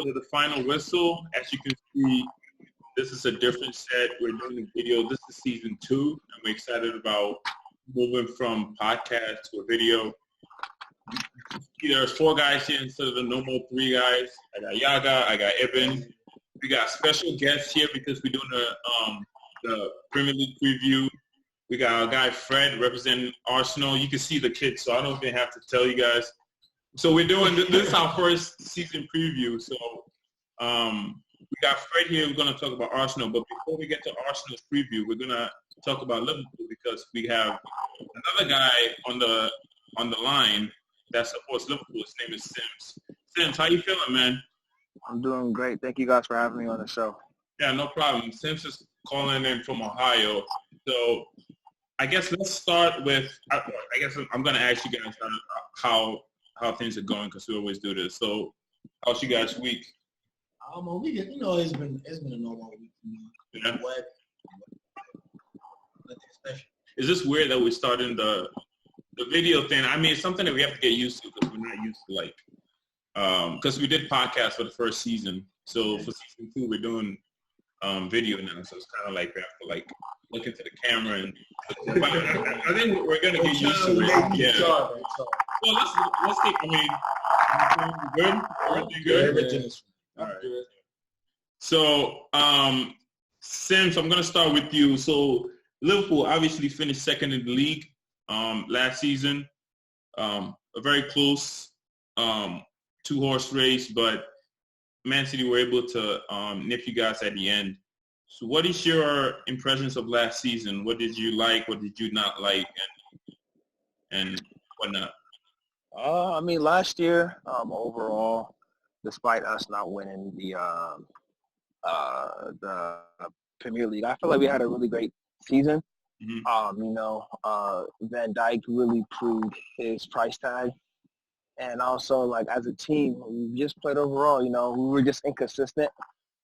to the final whistle. As you can see, this is a different set. We're doing the video. This is season 2, and we're excited about moving from podcast to a video. There's 4 guys here instead of the normal 3 guys. I got Yaga, I got Eben. We got special guests here because we're doing the Premier League preview. We got our guy Fred representing Arsenal. You can see the kids, so I don't even have to tell you guys. So we're doing this is our first season preview. So we got Fred here. We're going to talk about Arsenal. But before we get to Arsenal's preview, we're going to talk about Liverpool because we have another guy on the line that supports Liverpool. His name is Sims. Sims, how you feeling, man? I'm doing great. Thank you guys for having me on the show. Yeah, no problem. Sims is calling in from Ohio. So I guess let's start with, I guess I'm going to ask you guys how things are going because we always do this. So how's you guys' week? It's been a normal week for me. Yeah. Nothing special. Is this weird that we're starting the video thing? I mean, it's something that we have to get used to because we're not used to because we did podcasts for the first season. So for season 2, we're doing video now. So it's kind of like we have to look into the camera and. I think we're gonna get used to it. Yeah. So let's get. I mean, good. Everything good. Everything is all right. So, Sims, I'm gonna start with you. So Liverpool obviously finished second in the league last season. A very close 2-horse race, but Man City were able to nip you guys at the end. So what is your impressions of last season? What did you like? What did you not like? And whatnot? Last year, overall, despite us not winning the Premier League, I feel like we had a really great season. Mm-hmm. Van Dijk really proved his price tag. And also, as a team, we just played overall. We were just inconsistent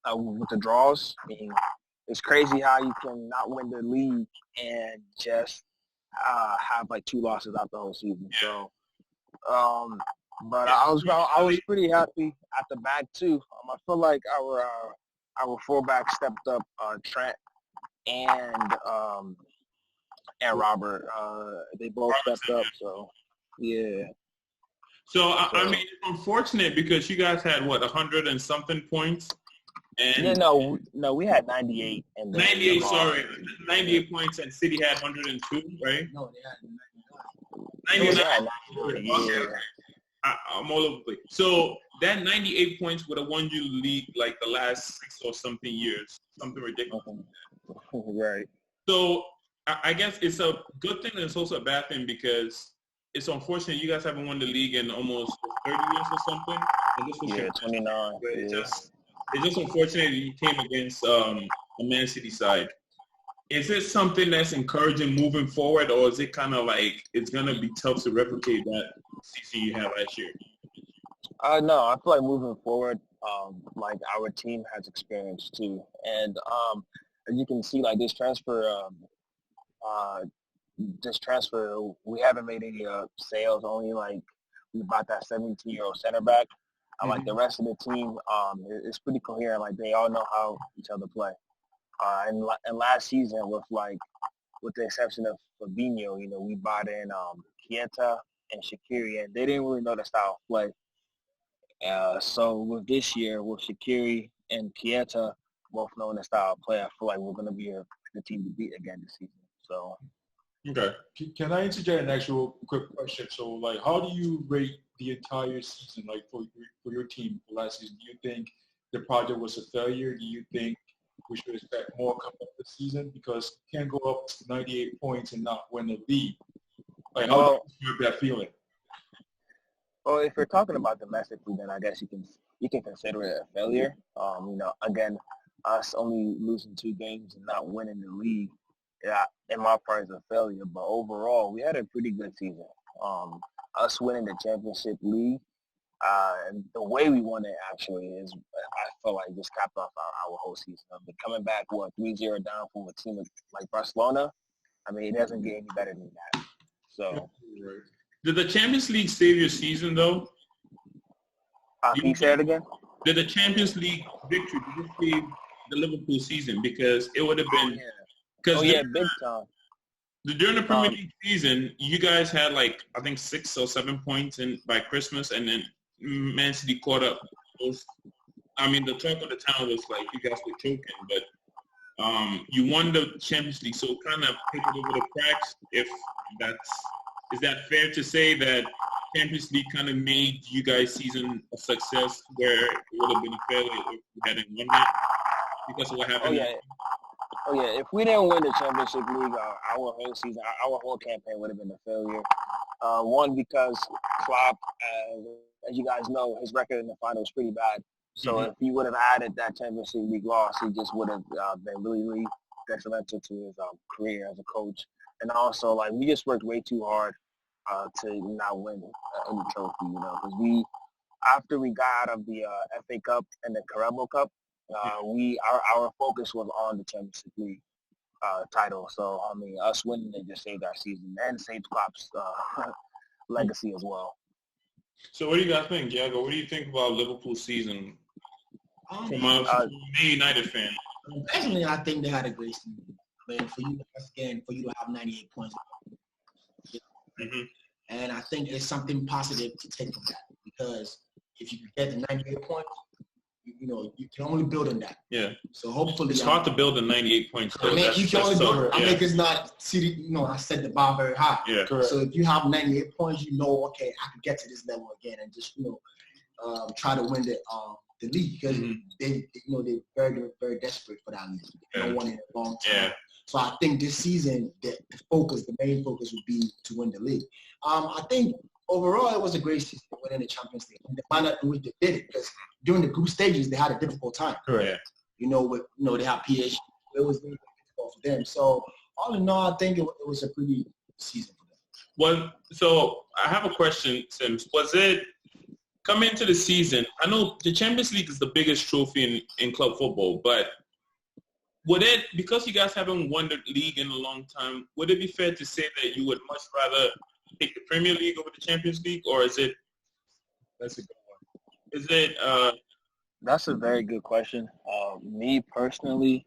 with the draws. I mean, it's crazy how you can not win the league and just have 2 losses out the whole season. So, but I was pretty happy at the back too. I feel like our fullback stepped up, Trent and Robert. They both stepped up. So, yeah. So, I mean, it's unfortunate because you guys had, 100 and something points? And no, we had 98. 98, sorry. 98 points and City had 102, right? No, they had 99. Okay. I'm all over the place. So that 98 points would have won you the league the last 6 or something years. Something ridiculous. Right. So I guess it's a good thing and it's also a bad thing because it's unfortunate you guys haven't won the league in almost 30 years or something. And this was 29. It's just unfortunate that you came against a Man City side. Is it something that's encouraging moving forward, or is it kind of it's going to be tough to replicate that season you had last year? No, I feel like moving forward, our team has experience too. And as you can see, this transfer, we haven't made any sales. Only we bought that 17-year-old center back. The rest of the team, it's pretty coherent. They all know how each other play. And last season, with the exception of Fabinho, we bought in Keita and Shaqiri, and they didn't really know the style of play. So with this year, with Shaqiri and Keita both knowing the style of play, I feel like we're going to be a good team to beat again this season. So. Okay. Can I interject an actual quick question? So, how do you rate the entire season, for your team last season? Do you think the project was a failure? Do you think we should expect more coming up this season? Because you can't go up to 98 points and not win the league. How do you have that feeling? Well, if you're talking about domestically, then I guess you can consider it a failure. Again, us only losing 2 games and not winning the league, in my part, is a failure. But overall, we had a pretty good season. Us winning the championship league, and the way we won it actually is, I feel like just capped off our whole season. But coming back, 3-0 down from a team like Barcelona, it doesn't get any better than that. So, did the Champions League save your season though? Can you say it again? did the Champions League victory save the Liverpool season? Because it would have been because big time. during the Premier League season, you guys had like I think 6 or 7 points by Christmas, and then Man City caught up. I mean, the talk of the town was like you guys were choking, but you won the Champions League, so kind of picked it over the cracks. Is that fair to say that Champions League kind of made you guys' season a success, where it would have been a failure if you hadn't won that because of what happened? Oh yeah. If we didn't win the Championship League, our whole season, our whole campaign would have been a failure. One, because Klopp, as you guys know, his record in the final was pretty bad. So if he would have added that Championship League loss, he just would have been really, really detrimental to his career as a coach. And also, like, we just worked way too hard to not win any trophy, because after we got out of the FA Cup and the Carabao Cup, our focus was on the Championship League title. So, I mean, us winning it just saved our season and saved Klopp's legacy as well. So what do you guys think, Diego? What do you think about Liverpool's season from a United fan? Personally, I think they had a great season. I mean, for you to have 98 points. And I think it's something positive to take from that, because if you get the 98 points, you can only build on that. Yeah. So hopefully it's hard to build a 98 points. I mean, you can only build it. I mean, it's not I set the bar very high. Yeah. Correct. So if you have 98 points, okay, I can get to this level again and just try to win the league, because they're very, very desperate for that league. They don't want it a long time. Yeah. So I think this season, the main focus would be to win the league. I think overall it was a great season winning the Champions League. And the manner in which they did it, because during the group stages they had a difficult time. Correct. They had PSG. It was really difficult for them. So all in all, I think it was a pretty good season for them. Well, so I have a question, Sims. Was it coming into the season? I know the Champions League is the biggest trophy in club football, but would it, because you guys haven't won the league in a long time, would it be fair to say that you would much rather take the Premier League over the Champions League, or is it? That's a good one. Is it? That's a very good question. Me personally,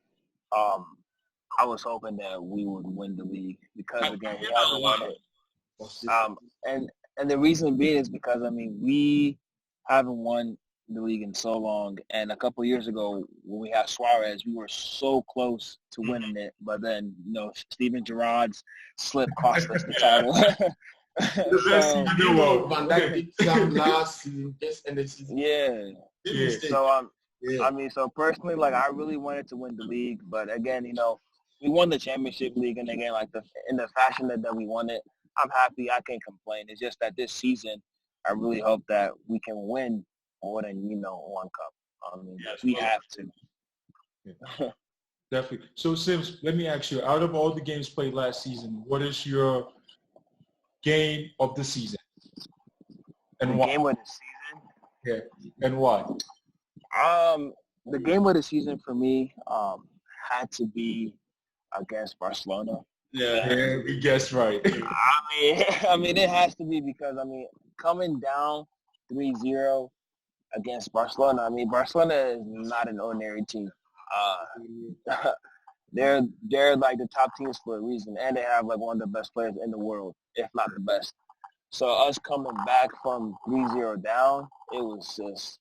I was hoping that we would win the league, because again, we haven't won it. And the reason being is because we haven't won the league in so long, and a couple of years ago when we had Suarez, we were so close to winning it, but then Steven Gerrard's slip cost us the title. Van Dijk did last season, this and this season. Yeah. So so personally, like, I really wanted to win the league, but again, we won the Championship League, and again, like, in the fashion that we won it, I'm happy. I can't complain. It's just that this season, I really hope that we can win more than one cup. We have to. Yeah. Definitely. So, Sims, let me ask you: out of all the games played last season, what is your game of the season, and why? Game of the season. Yeah, and why? The game of the season for me had to be against Barcelona. Yeah, we guessed right. I mean, it has to be, because coming down 3-0 against Barcelona. Barcelona is not an ordinary team. They're like the top teams for a reason, and they have like one of the best players in the world, if not the best. So us coming back from 3-0 down, it was just,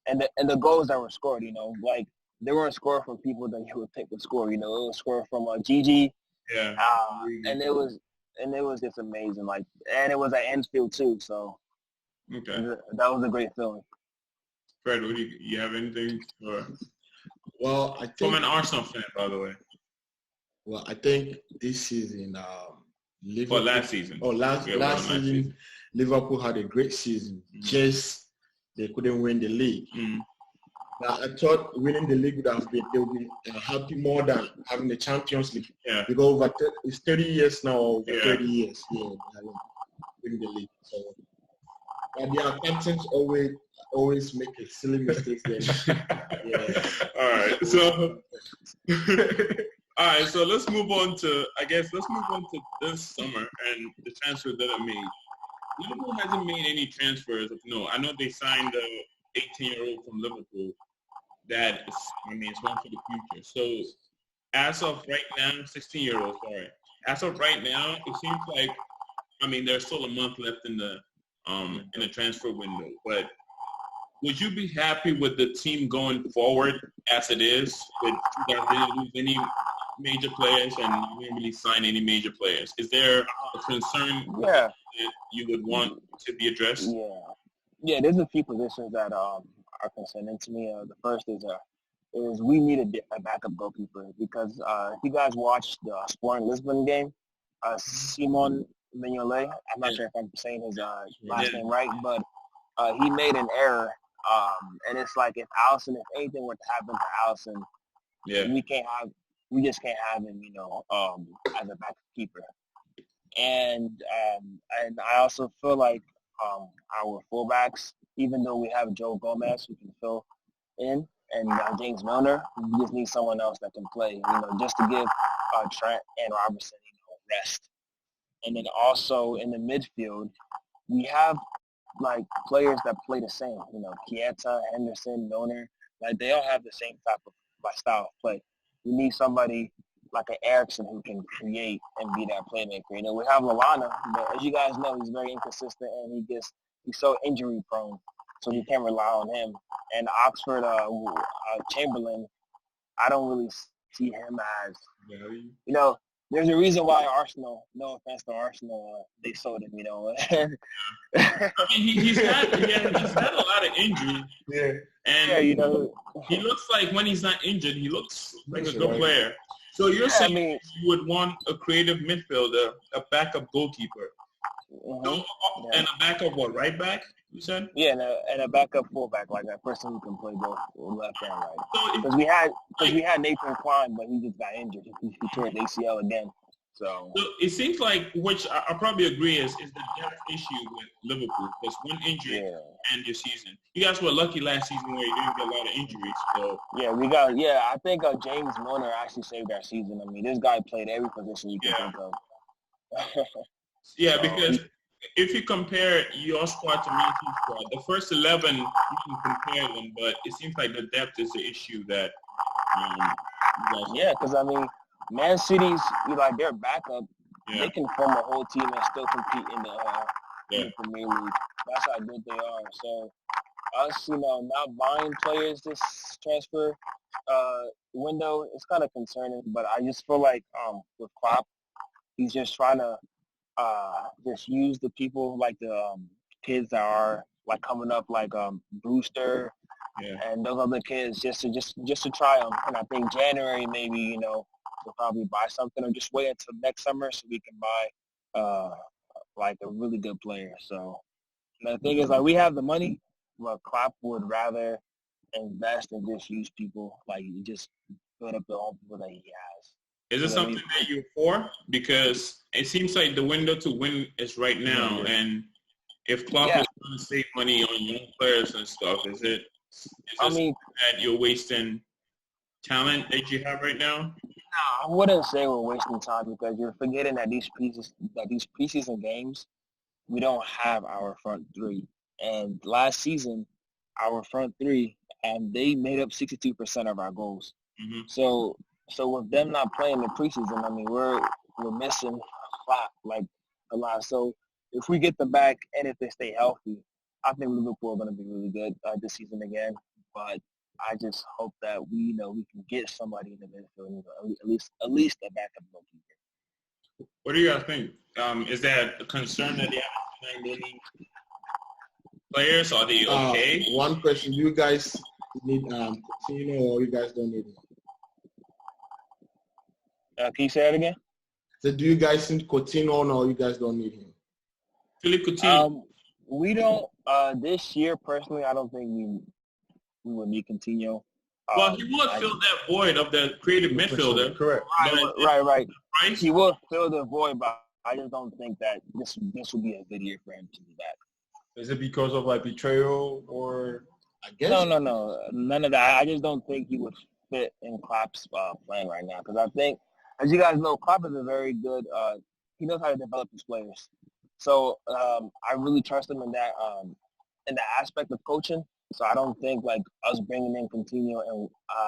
and the goals that were scored, like, they weren't scored from people that you would think would score. It was scored from Gigi. Yeah. And it was just amazing. Like, and it was at Anfield too. So okay, that was a great feeling. Fred, what do you have anything? Well, I think, from an Arsenal fan, by the way. Well, I think this season, Liverpool. Last season. Last season, Liverpool had a great season. Just they couldn't win the league. But I thought winning the league they would be happy more than having the Champions League. Yeah. Because it's 30 years now, over 30 years. Yeah, winning the league. So, but their captains always make a silly mistakes there. Yeah. All right. So let's move on to this summer and the transfers that are made. Liverpool hasn't made any transfers of note. I know they signed 18-year-old from Liverpool that is, it's one for the future. So as of right now, 16-year-old, sorry. As of right now, it seems like, there's still a month left in the transfer window. But would you be happy with the team going forward as it is? With you guys didn't lose any major players and you didn't really sign any major players. Is there a concern that you would want to be addressed? Yeah. There's a few positions that are concerning to me. The first is we need a backup goalkeeper because if you guys watched the Sporting Lisbon game, Simon Mignolet, I'm not sure if I'm saying his last name right, but he made an error. And it's like if anything were to happen to Allison, we just can't have him, as a backup keeper. And I also feel like our fullbacks, even though we have Joe Gomez who can fill in, and James Milner, we just need someone else that can play, just to give Trent and Robertson, rest. And then also in the midfield, we have like players that play the same, Chiesa, Henderson, Milner, like they all have the same type of style of play. We need somebody like an Ericsson who can create and be that playmaker. We have Lallana, but as you guys know, he's very inconsistent and he's so injury prone, so we can't rely on him. And Oxford Chamberlain, I don't really see him as, there's a reason why Arsenal, no offense to Arsenal, they sold him, he's had a lot of injuries. Yeah. And he looks like when he's not injured, he looks like a good player. So you're saying you would want a creative midfielder, a backup goalkeeper, and a backup right back, you said? Yeah, and a backup fullback, like a person who can play both left and right. Because we had Nathan Klein, but he just got injured. He tore his ACL again. So it seems like, which I probably agree is the depth issue with Liverpool. Because one injury and your season. You guys were lucky last season where you didn't get a lot of injuries. So I think James Milner actually saved our season. This guy played every position you can think of. Because if you compare your squad to Man City's squad, the first 11, you can compare them, but it seems like the depth is the issue that because Man City's, their backup, they can form a whole team and still compete in the Premier League. That's how good they are. So us, not buying players this transfer window, it's kind of concerning. But I just feel like with Klopp, he's just trying to just use the people like the kids that are like coming up, like Brewster and those other kids, just to try them. And I think January maybe we'll probably buy something, or just wait until next summer so we can buy like a really good player. So the thing is, we have the money, but Klopp would rather invest and just use people, just build up the own people that he has. Is it something that you're for? Because it seems like the window to win is right now, and if Klopp is trying to save money on young players and stuff, is it that you're wasting talent that you have right now? No, I wouldn't say we're wasting time, because you're forgetting that these preseason games, we don't have our front three. And last season, our front three, they made up 62% of our goals. Mm-hmm. So with them not playing the preseason, we're missing a lot. So if we get them back and if they stay healthy, I think Liverpool are going to be really good this season again. But I just hope that we can get somebody in the midfield, at least a backup goalkeeper. What do you guys think? Is that a concern that they haven't signed any players? Are they okay? One question: you guys need Coutinho, or you guys don't need him? Can you say that again? So do you guys need Coutinho, or you guys don't need him? Philippe Coutinho. We don't. This year, personally, I don't think we would need Coutinho. Well, he would fill that void of the creative midfielder. Correct. Right. He will fill the void, but I just don't think that this would be a good year for him to be back. Is it because of betrayal, or? I guess. No, none of that. I just don't think he would fit in Klopp's plan right now, because I think, as you guys know, Klopp is a very good. He knows how to develop his players. So I really trust him in that aspect of coaching. So I don't think like us bringing in Coutinho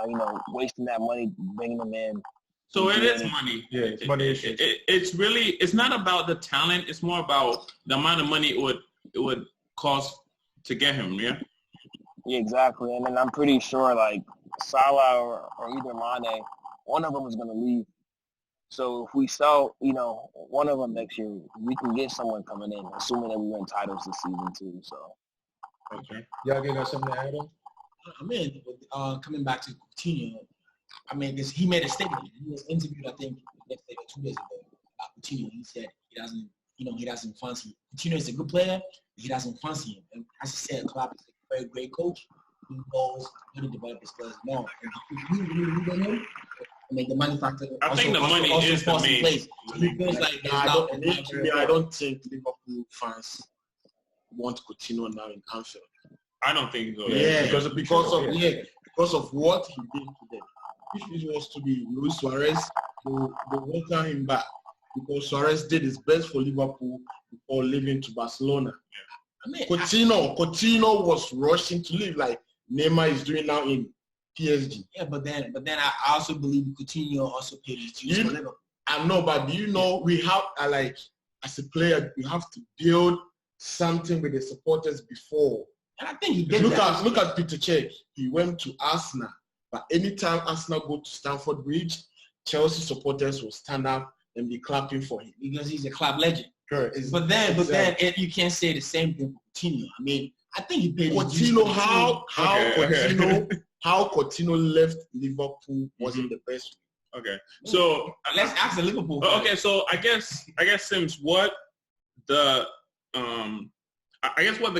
and wasting that money bringing them in. So it is money. Yeah, it's money issue. It's not about the talent. It's more about the amount of money it would cost to get him. Yeah. Yeah, exactly. And then I'm pretty sure like Salah or either Mane, one of them is going to leave. So if we sell, one of them next year, we can get someone coming in, assuming that we win titles this season too. So. Okay. Y'all got something to add on? I mean, coming back to Coutinho, I mean, he made a statement. He was interviewed, I think, yesterday or 2 days ago about Coutinho. He said he doesn't fancy. Coutinho is a good player, but he doesn't fancy him. And as I said, Klopp is a very great coach who knows how to develop his players more. And if you really believe in him, I mean, the money factor. I think the money is the main. Place. So he feels like I don't think Liverpool fans want Coutinho now in Anfield. I don't think so. Yeah, because of what he did to them. If it was to be Luis Suarez, they welcome him back because Suarez did his best for Liverpool before leaving to Barcelona. I mean, Coutinho was rushing to leave like Neymar is doing now in PSG. Yeah, but then I also believe Coutinho also paid his dues for Liverpool. I know, but do you know we have as a player you have to build something with the supporters before. And I think he did look at Peter Cech. He went to Arsenal, but anytime Arsenal go to Stamford Bridge, Chelsea supporters will stand up and be clapping for him because he's a club legend. Correct. But then you can't say the same thing for Coutinho. I mean, I think he paid his dues. Coutinho, how Coutinho left Liverpool wasn't the best. Okay, so let's ask the Liverpool. Okay, so I guess Sims, what the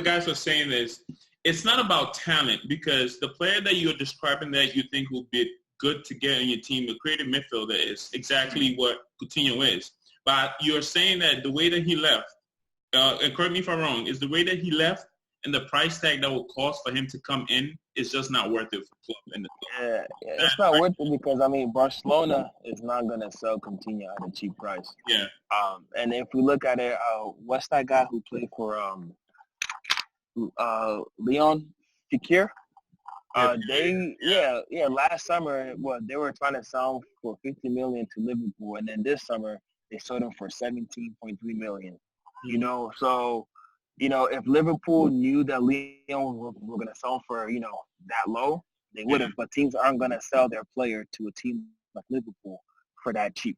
guys are saying is it's not about talent because the player that you're describing that you think will be good to get on your team, the creative midfielder, is exactly what Coutinho is. But you're saying that the way that he left, and correct me if I'm wrong, is the way that he left and the price tag that will cost for him to come in is just not worth it for club. Yeah, it's not worth it because, I mean, Barcelona is not going to sell Coutinho at a cheap price. Yeah. And if we look at it, what's that guy who played for Leon Fekir? Last summer, they were trying to sell him for $50 million to Liverpool, and then this summer they sold him for $17.3 million. So if Liverpool knew that Leon were going to sell him for that low, they would have. But teams aren't going to sell their player to a team like Liverpool for that cheap.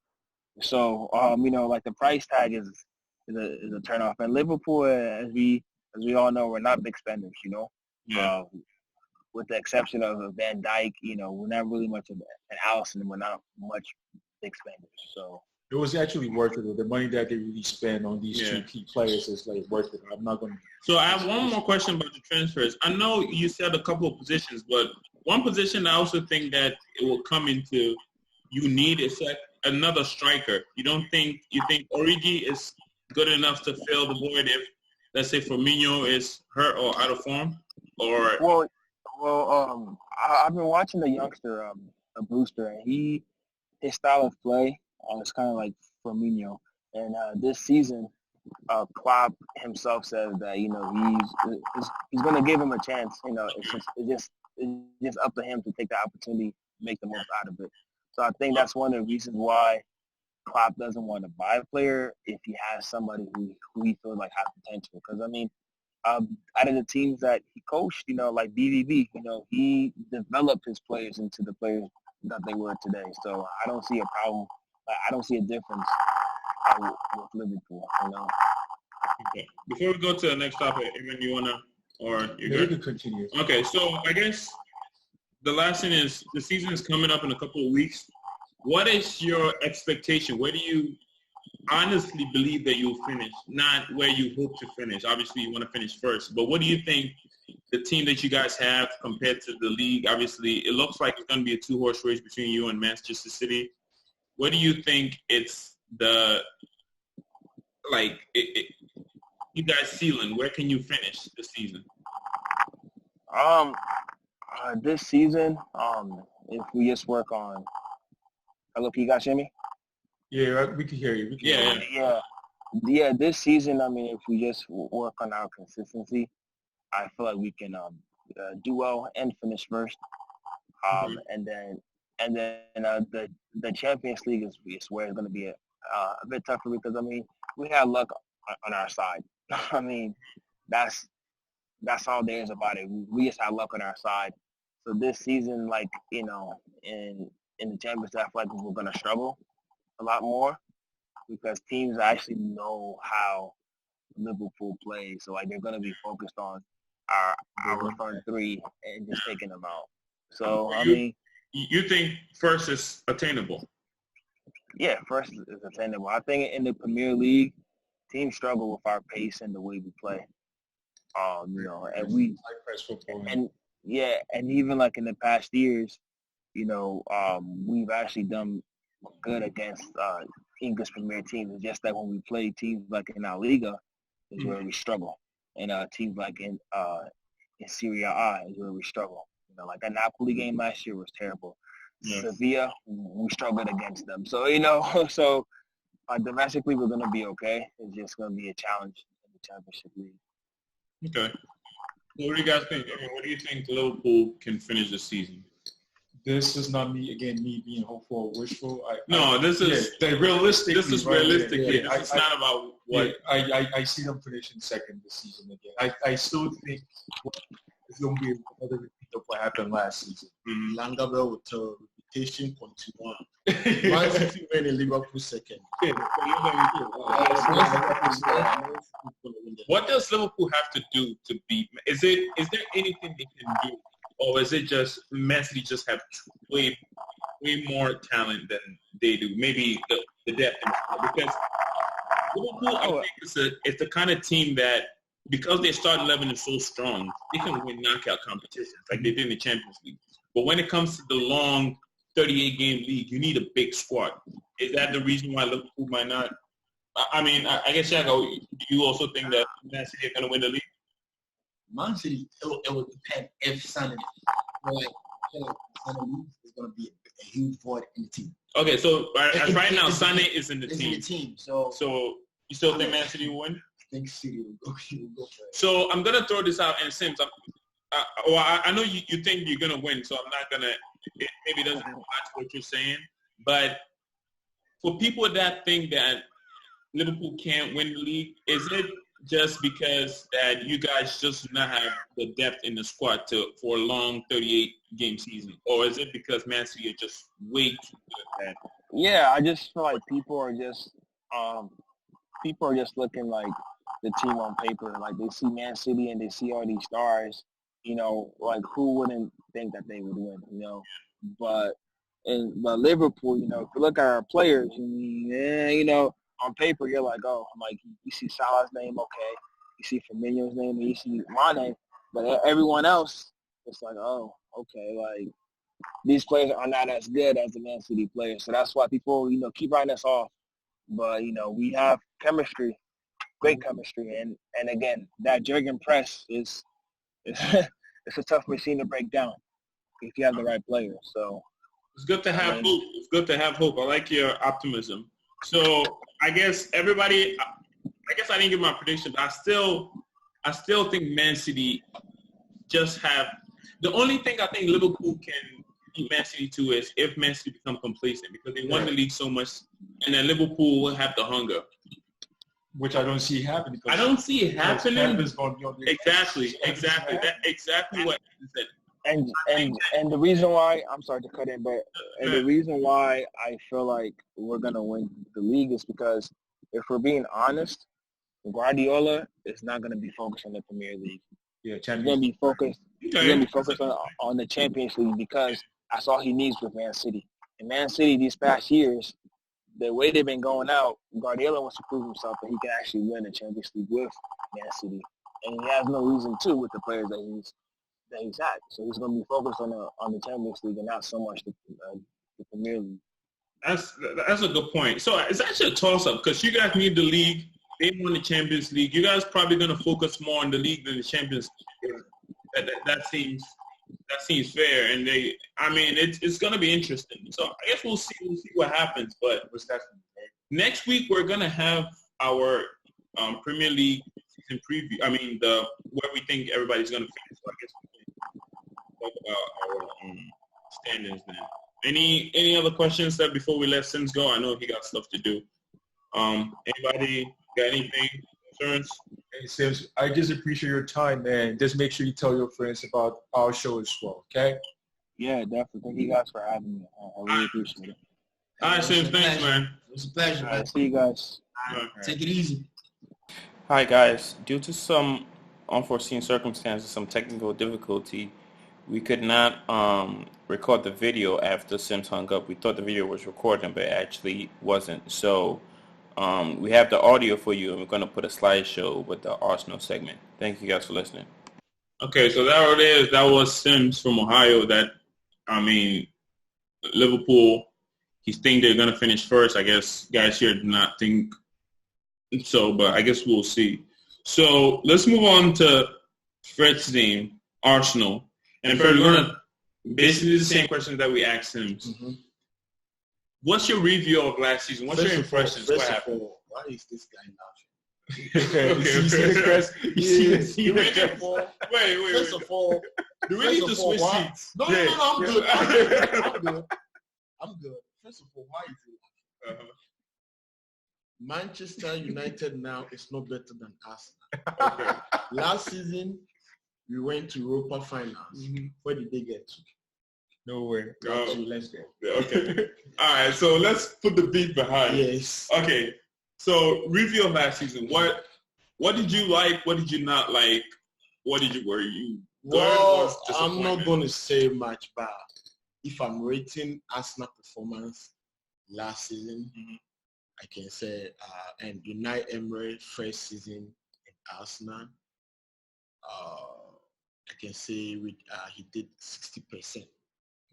So like the price tag is a turnoff, and Liverpool, as we all know, we're not big spenders. Yeah. With the exception of Van Dijk, we're not really much of an Alisson, and we're not much big spenders. So it was actually worth it. The money that they really spend on these two key players is like worth it. I'm not going to. So I have one more question about the transfers. I know you said a couple of positions, but one position I also think that it will come into you need is like another striker. You think Origi is good enough to fill the void if, let's say, Firmino is hurt or out of form? Or I've been watching the youngster, Brewster, and his style of play is kind of like Firmino. And this season, Klopp himself says that he's going to give him a chance. It's just up to him to take the opportunity, make the most out of it. So I think that's one of the reasons why Klopp doesn't want to buy a player if he has somebody who he feels like has potential. Because I mean, out of the teams that he coached, like BVB, he developed his players into the players that they were today. So I don't see a problem. I don't see a difference with Liverpool. Okay. Before we go to the next topic, Evan, you wanna, or you good? You can continue. Okay, so I guess the last thing is the season is coming up in a couple of weeks. What is your expectation? Where do you honestly believe that you'll finish? Not where you hope to finish. Obviously, you want to finish first. But what do you think the team that you guys have compared to the league? Obviously, it looks like it's going to be a two-horse race between you and Manchester City. What do you think it's you guys ceiling? Where can you finish this season? This season, if we just work on. Hello, can you guys hear me? Yeah, we can hear you. Yeah. This season, I mean, if we just work on our consistency, I feel like we can do well and finish first. And then the Champions League is where it's going to be a bit tougher because I mean we had luck on our side. I mean that's all there is about it. We just had luck on our side. So this season, like in the Champions League, I feel like we're going to struggle a lot more because teams actually know how Liverpool plays. So like they're going to be focused on our front three and just taking them out. So I mean, you think first is attainable? Yeah, first is attainable. I think in the Premier League, teams struggle with our pace and the way we play. And even like in the past years, we've actually done good against English Premier teams. It's just that when we play teams like in our Liga, is where we struggle, and teams like in Serie A is where we struggle. Like that Napoli game last year was terrible. Yeah. Sevilla, we struggled against them. So domestically we're going to be okay. It's just going to be a challenge in the Championship League. Okay. What do you guys think? I mean, what do you think Liverpool can finish the season? This is not me being hopeful or wishful. This is realistic. This is realistic. Yeah. It's not about what. I see them finishing second this season again. I still think it's going to be another repeat of what happened last season. Langabell with reputation continue. Man City win in Liverpool second. What does Liverpool have to do to beat? Is there anything they can do, or is it just Man City just have way more talent than they do? Maybe the depth because Liverpool, I think it's the kind of team that, because their starting 11 is so strong, they can win knockout competitions like they did in the Champions League. But when it comes to the long 38-game league, you need a big squad. Is that the reason why Liverpool might not? I mean, I guess, Shago, do you also think that Man City are going to win the league? Man City, it would depend if Sané, Sané is going to be a huge void in the team. Okay, so right now, Sané is in the team. So you still think Man City will win? I think City will go for it. So I'm going to throw this out, and Sims, I know you think you're going to win, so I'm not going to – maybe it doesn't match what you're saying. But for people that think that Liverpool can't win the league, is it just because that you guys just do not have the depth in the squad for a long 38-game season? Or is it because Man City are just way too good at that? Yeah, I just feel like people are just looking like the team on paper. Like they see Man City and they see all these stars, like who wouldn't think that they would win, But Liverpool, if you look at our players, on paper you're like, you see Salah's name, okay. You see Firmino's name, and you see Mane, but everyone else, it's like, oh, okay, like these players are not as good as the Man City players. So that's why people, keep writing us off. But, we have chemistry, great chemistry. And again, that Jurgen press is it's a tough machine to break down if you have the right players. So it's good to have hope. It's good to have hope. I like your optimism. So I guess I didn't give my prediction, but I still think Man City just have – the only thing I think Liverpool can beat Man City to is if Man City become complacent, because they won the league so much, and then Liverpool will have the hunger. Which I don't see happening. I don't see it happening. Exactly. That's exactly what you said. And the reason why, I'm sorry to cut in, but the reason why I feel like we're going to win the league is because if we're being honest, Guardiola is not going to be focused on the Premier League. Yeah, he's going to be focused. He's going to be focused on the Champions League because that's all he needs with Man City. And Man City these past years, the way they've been going out, Guardiola wants to prove himself that he can actually win the Champions League with Man City, and he has no reason to with the players that he's at. So he's going to be focused on the Champions League and not so much the Premier League. That's a good point. So it's actually a toss-up because you guys need the league. They won the Champions League. You guys probably going to focus more on the league than the Champions League. That seems fair. And it's going to be interesting. So I guess we'll see what happens. But next week we're going to have our Premier League season preview. Where we think everybody's going to finish. So I guess talk about our standings then. Any other questions that before we let Sims go? I know he got stuff to do. Anybody got anything, concerns? Hey, Sims, I just appreciate your time, man. Just make sure you tell your friends about our show as well, okay? Yeah, definitely. Thank you guys for having me. I really appreciate it. All right, Sims, thanks, man. It was a pleasure, All man. right, see you guys. Take it easy. Hi guys, due to some unforeseen circumstances, some technical difficulty, we could not record the video after Sims hung up. We thought the video was recording, but it actually wasn't. So we have the audio for you, and we're going to put a slideshow with the Arsenal segment. Thank you guys for listening. Okay, so that it is. That was Sims from Ohio. Liverpool, he think they're going to finish first. I guess guys here do not think so, but I guess we'll see. So let's move on to Fred's team, Arsenal. And Fred, we're going to basically do the same questions that we asked him. Mm-hmm. What's your review of last season? What's your impressions? What happened? Why is this guy laughing? Okay. You see the crest? Wait. First of all, do we need to switch seats? No, I'm good. I'm good. First of all, why is he laughing? Manchester United now is no better than Arsenal. Okay. Last season, we went to Europa Finals. Mm-hmm. Where did they get to? Nowhere. Let's go. Okay. All right. So let's put the beat behind. Yes. Okay. So review of last season. What did you like? What did you not like? Were you? Well, I'm not going to say much, but if I'm rating Arsenal performance last season, mm-hmm. I can say, and Unai Emery first season in Arsenal, I can say he did 60%.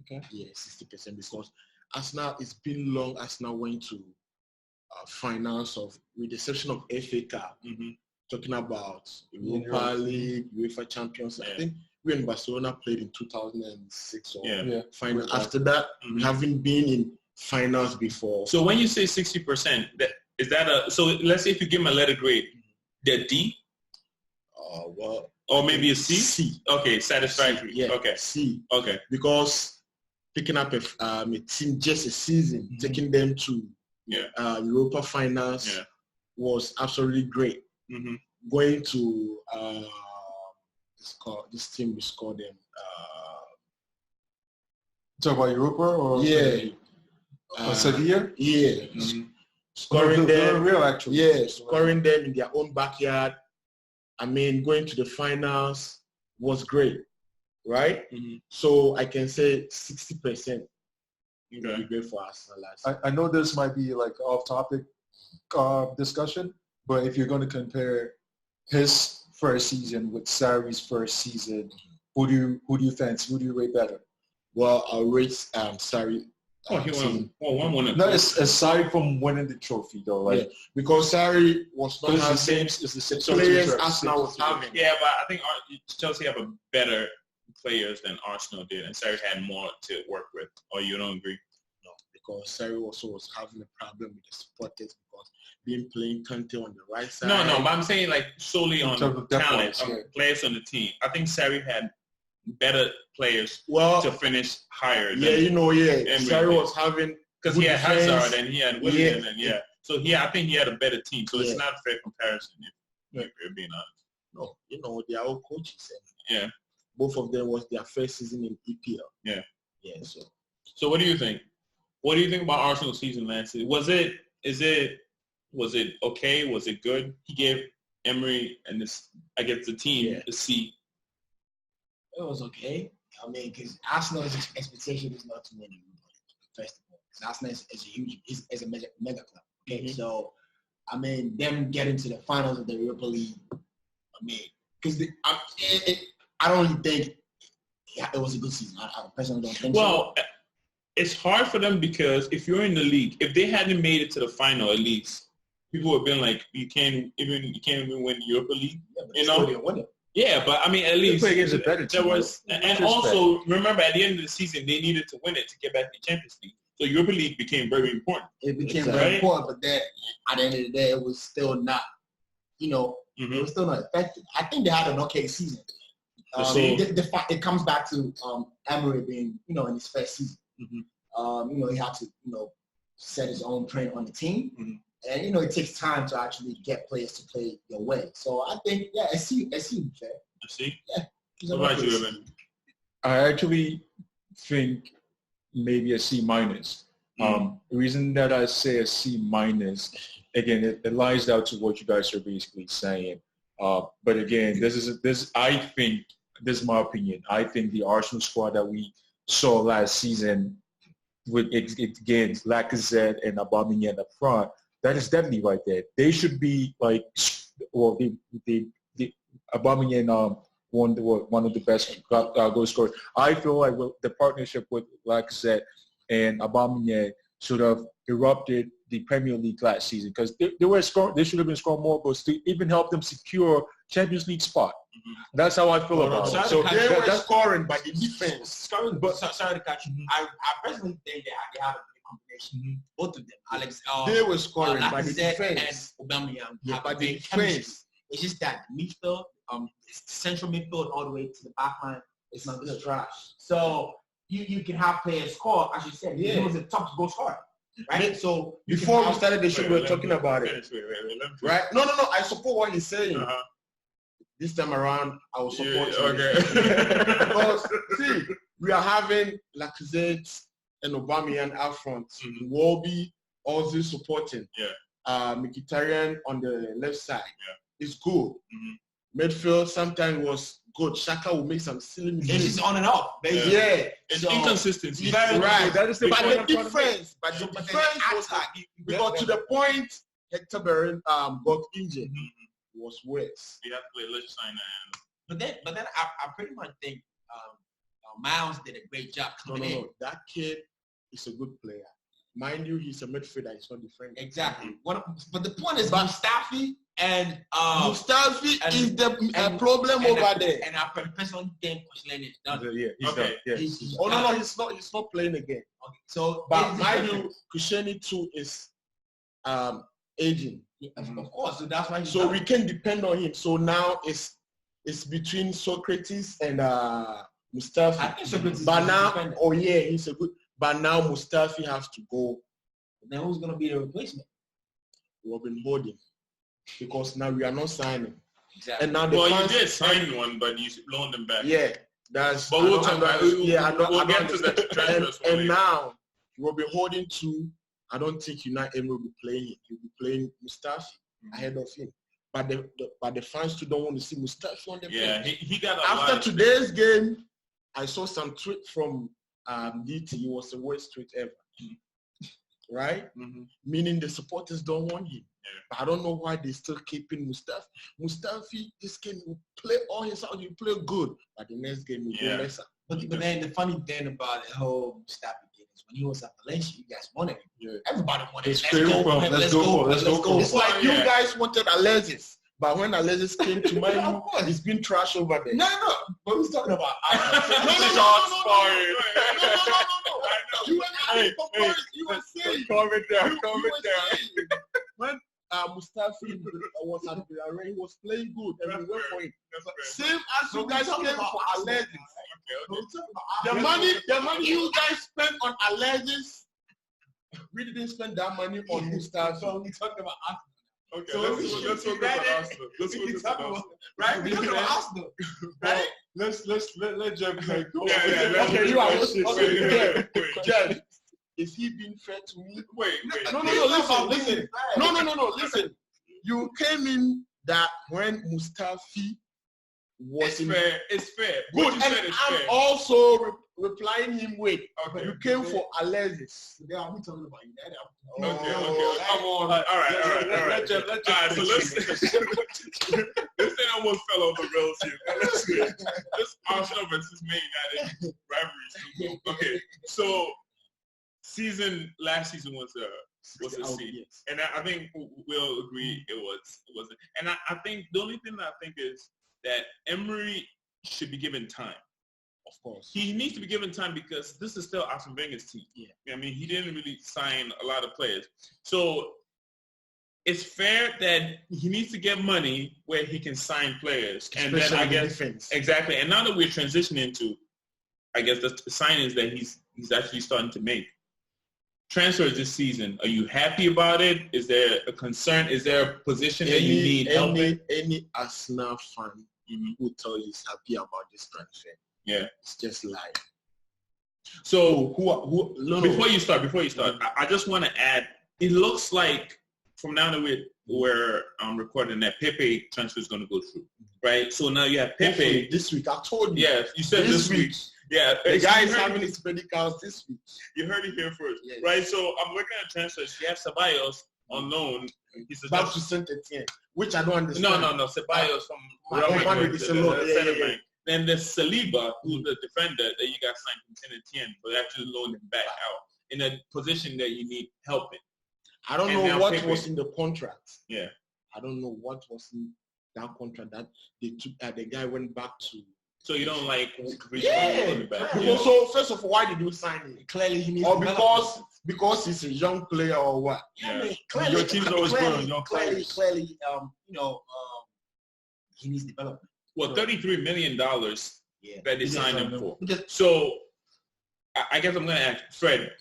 Okay. Yeah, 60% because Arsenal, it's been long. Arsenal went to finals with the exception of FA Cup. Mm-hmm. Talking about Europa League, UEFA Champions. Yeah. I think we in Barcelona played in 2006 or final. After that, we haven't been in finals before. So when you say 60%, is that so let's say if you give them a letter grade, they're D? Well, or maybe a C? C. Okay, satisfactory. C, yeah. Okay. C. Okay. Because picking up a team just a season, mm-hmm. taking them to Europa finals was absolutely great. Mm-hmm. Going to this team, we scored them. Talk about Europa or Sevilla? Yeah. Mm-hmm. Scoring them. Real, actually. Yeah, scoring them in their own backyard. I mean, going to the finals was great, right? Mm-hmm. So I can say 60% be great for us. I know this might be like off-topic discussion, but if you're going to compare his first season with Sarri's first season, who do you fancy? Who do you rate better? Well, I'll rate Sarri. He won. No, aside from winning the trophy, though, like because Sarri was not having the same players Arsenal was having. Yeah, but I think Chelsea have a better players than Arsenal did, and Sarri had more to work with. Or you don't agree? No, because Sarri also was having a problem with the supporters because being playing Kante on the right side. No, but I'm saying like solely on talent, players on the team. I think Sarri had better players to finish higher. Sarri was having because he had Hazard and he had Willian and so I think he had a better team. So it's not a fair comparison if you're being honest. No, they are all coaches. And, both of them was their first season in EPL. Yeah. So what do you think? What do you think about Arsenal's season last season? Was it okay? Was it good? He gave Emery and the team a C. It was okay. I mean, because Arsenal's expectation is not to win the Europa, first of all. Because Arsenal is a mega club. Okay, mm-hmm. So I mean, them getting to the finals of the Europa League. I mean, because I don't really think it was a good season. I personally don't think so. Well, it's hard for them because if you're in the league, if they hadn't made it to the final, at least people would have been like, you can't even win the Europa League. Yeah, but I mean, at least against a better team. And also remember at the end of the season they needed to win it to get back to the Champions League. So Europa League became very important. It became very important, but then at the end of the day, it was still not, it was still not effective. I think they had an okay season. It comes back to Emery being, in his first season. Mm-hmm. He had to, set his own print on the team. Mm-hmm. And, it takes time to actually get players to play your way. So I think, I see. Fair. I see? Yeah. What about you, Evan? I actually think maybe a C minus. The reason that I say a C minus, again, it lies down to what you guys are basically saying. But again, I think, this is my opinion. I think the Arsenal squad that we saw last season with, again, Lacazette and Aubameyang up front, that is definitely right there. They should be like, well, Aubameyang one of the best goal scorers. I feel like the partnership with Lacazette and Aubameyang sort of erupted the Premier League last season because they should have been scoring more goals to even help them secure Champions League spot. Mm-hmm. That's how I feel about it. So they were scoring by the defense. Sorry to catch you. I personally think they have a good combination. Mm-hmm. Both of them. They were scoring by the defense. And Aubameyang by the defense. It's just that midfield, central midfield all the way to the back line, it's not good. Trash. So you can have players score, as you said. He was a top goal scorer. Right? So before we started the show, we were talking about it. Right? No. I support what he's saying. Uh-huh. This time around, I will support you. Okay. Because, see, we are having Lacazette and Aubameyang out front. Mm-hmm. Wolby also supporting. Yeah. Mkhitaryan on the left side. Yeah. It's good. Mm-hmm. Midfield sometimes was good. Shaka will make some silly mistakes. It's on and off. Baby. Yeah. It's inconsistency. Right. That is the but the difference was we got to the point Hector Bellerin got injured. Mm-hmm. Was worse. We have to play Lichtenstein But then I pretty much think Miles did a great job coming in. No. That kid is a good player. Mind you, he's a midfielder. He's not defending. Exactly. But the point is, Mustafi and Mustafi is the problem over there. And I personally think Koscielny is done. He's not playing again. Okay. So, but mind you, Koscielny too is aging. Yeah, of course. So that's why. So we can depend on him. So now it's between Socrates and Mustafi. I think Socrates. But now, he's a good. But now Mustafi has to go. Then who's going to be the replacement? Robin Holding. Because now we are not signing. Exactly. And now you did sign one, but you loaned them back. Yeah, that's. But we'll talk about it. We'll get to the transfers. And now Robin Holding too. I don't think United will be playing it. He'll be playing Mustafi ahead of him. But the fans too don't want to see Mustafi on the bench. Yeah, he got after today's game. I saw some tweet from DT. It was the worst tweet ever. Right? Mm-hmm. Meaning the supporters don't want him. Yeah. But I don't know why they still keeping Mustafi. Mustafi, this game will play all his out. He play good, but the next game will go lesser. But then the funny thing about the whole Mustafi thing is when he was at Valencia, you guys wanted him. Yeah. Everybody wanted him. Let's go. It's like you guys wanted Alexis. But when Alexis came to Man U, he's been trash over there. No. What was talking about? No. You were saying. Calm it down. When Mustafi was at Villarreal, he was playing good and we went for him. Same as you guys came for Alexis. The money you guys spent on Alexis, we didn't spend that money on Mustafi. So we talked about Arsenal. Okay, so let's focus on Arsenal. Right? We talk about Arsenal. Right? Let's jump like go. Okay, you are Judge. Is he being fair to me? Wait. No, listen. No, listen. You came in that when Mustafi was fair. It's fair. Good, and I'm also replying him with. Okay. You came for Alexis. Today I'll be talking about United. Okay. Come on. All right. So this thing almost fell off the rails here. This Arsenal versus Man United rivalry. Okay. So last season was a seed, yes. And I think we'll agree it was. And I think the only thing that I think is that Emery should be given time. Of course. He needs to be given time because this is still Arsene Wenger's team. Yeah. I mean, he didn't really sign a lot of players. So it's fair that he needs to get money where he can sign players. And Especially then I guess defense. exactly. And now that we're transitioning to, I guess the signings that he's actually starting to make. Transfers this season, are you happy about it? Is there a concern? Is there a position that you need help in? Any Arsenal fan who tell you he's happy about this transfer, it's just lie. So before you start, I just want to add, it looks like from now that we're recording that Pepe transfer is going to go through, right? So now you have Pepe. Hopefully this week, I told you. Yeah, you said this week. Yeah, the guy is having his medicals this week. You heard it here first, right? So I'm looking at transfers. You have Ceballos on loan. He's back to Saint-Etienne, which I don't understand. No, Ceballos from Real Madrid. Yeah. Then there's Saliba, who's the defender that you got signed from Saint-Etienne, but actually loaned him back out in a position that you need help in. I don't know what was in the contract. Yeah. I don't know what was in that contract that they took. The guy went back to. So you don't like? So first of all, why did you sign him? Clearly, he needs. Or because he's a young player, or what? Clearly, your team's always good on young players. Clearly, he needs development. Well, $33 million that they signed him for. So I guess I'm going to ask Fred,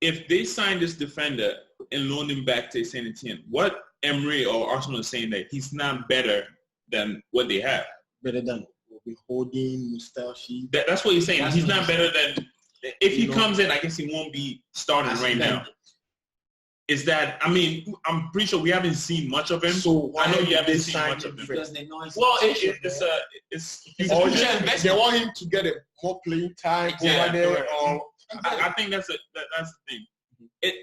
if they sign this defender and loan him back to Saint Etienne, what Emery or Arsenal is saying that he's not better than what they have? Better than Holding, Mustafi. That's what he's saying. He's not better than. If he comes in, I guess he won't be starting right now. Is that? I mean, I'm pretty sure we haven't seen much of him. So I know you haven't seen much of him. Because they know They want him to get more playing time over there. I think that's the thing.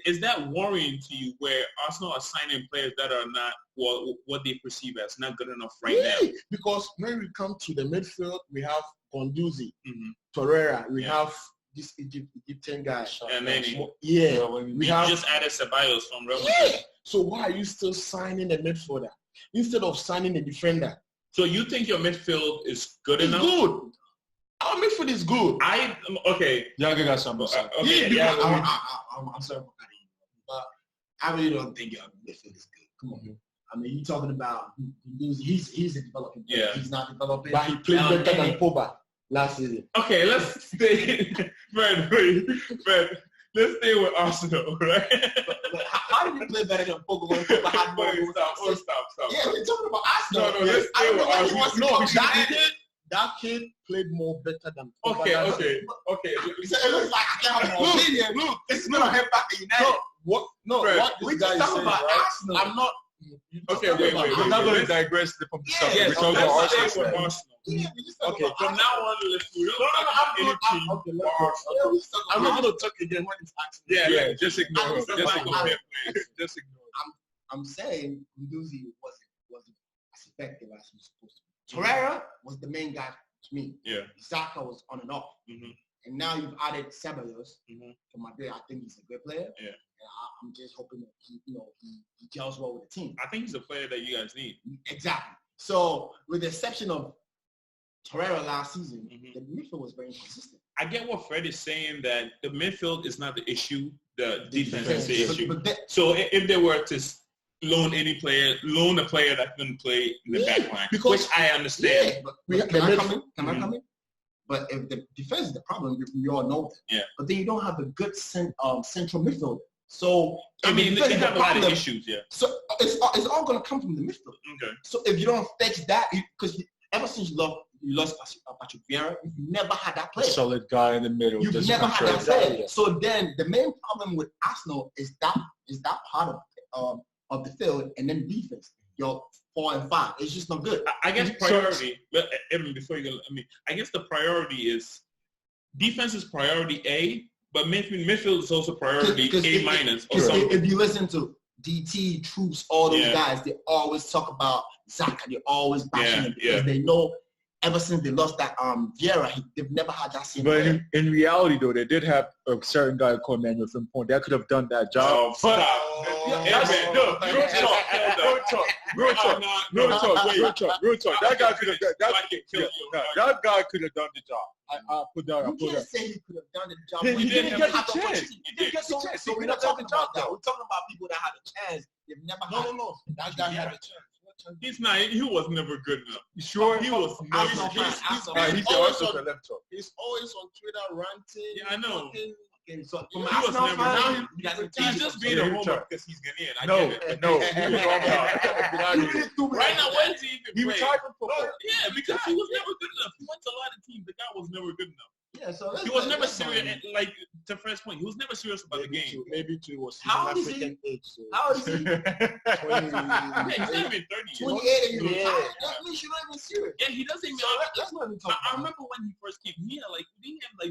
Is that worrying to you where Arsenal are signing players that are not what they perceive as not good enough right now? Because when we come to the midfield, we have Gondouzi, Torreira, we have this Egyptian guy. And then we have just added Ceballos from Real Madrid. So why are you still signing a midfielder instead of signing a defender? So you think your midfield is good enough? Good. Our midfield is good. Y'all got something. I'm sorry for cutting you, but I really don't think your midfield is good. Come on. I mean, you're talking about he's a developing player. He's not developing. But he played better than Pogba last season. Okay, let's stay. Fred, let's stay with Arsenal, right? But how did he play better than Pogba when Pogba had more goals? Stop. Yeah, we're talking about Arsenal. No, let's stay with Arsenal. That kid played more better than Pogba. Okay. It looks like I can't have an opinion. Look, it's not a head back at United. What we just talking about Arsenal. I'm not. Okay, wait. I'm not going to digress from the subject. Yes, we're talking about Arsenal. Okay, from now on, let's do it. I'm not going to talk again when it's Arsenal. Yeah, just ignore him. Just ignore him. I'm saying Gondouzi wasn't as effective as he was supposed to be. Torreira was the main guy to me. Yeah. Xhaka was on and off. And now you've added Ceballos to Madrid. I think he's a great player. Yeah. And I'm just hoping that he gels well with the team. I think he's a player that you guys need. Exactly. So with the exception of Torreira last season, the midfield was very inconsistent. I get what Fred is saying, that the midfield is not the issue. The defense is the issue. So if they were to loan a player that couldn't play in the back line, which I understand. Can I come in? But if the defense is the problem, we all know that. Yeah. But then you don't have a good central midfielder. So I mean, they have a lot of issues. Yeah. So it's all going to come from the midfield. Okay. So if you don't fetch that, because ever since you lost Patrick Vieira, you've never had that player. Solid guy in the middle. You've never had that player. So then the main problem with Arsenal is that part of the field, and then defense. Your 4 and 5. It's just not good. I guess priority. But Evan, before you go, I guess the priority is defense is priority A, but midfield is also priority A minus. If you listen to DT, Troops, all those guys, they always talk about Xhaka. They always bashing him because they know ever since they lost that Vieira, they've never had that same player. But in reality, though, they did have a certain guy called Manuel Frimpong that could have done that job. Real talk. That guy could have done that guy could have done the job. I put that. You can't say he could have done the job. He didn't get the chance. He didn't get the chance. So we're not talking about that. We're talking about people that had a chance. They've never had. No. That guy had a chance. He's not. He was never good enough. Sure, he was never. He's always on Twitter ranting. Yeah, I know. Okay, so He was never. He's just being a homer because he's Ghanaian. No. Right now, where is he even He was playing? typing football. Yeah, because he was never good enough. He went to a lot of teams. The guy was never good enough. Yeah, so He was never serious. Like to Fred's point, he was never serious about the game. Maybe it was How old is African age. So. How old is he? 20, Yeah, he's not even 30 years. 28 and Yeah. that means you're not even serious. Yeah, he doesn't even. So let's not even talk I about remember when he first came. He had like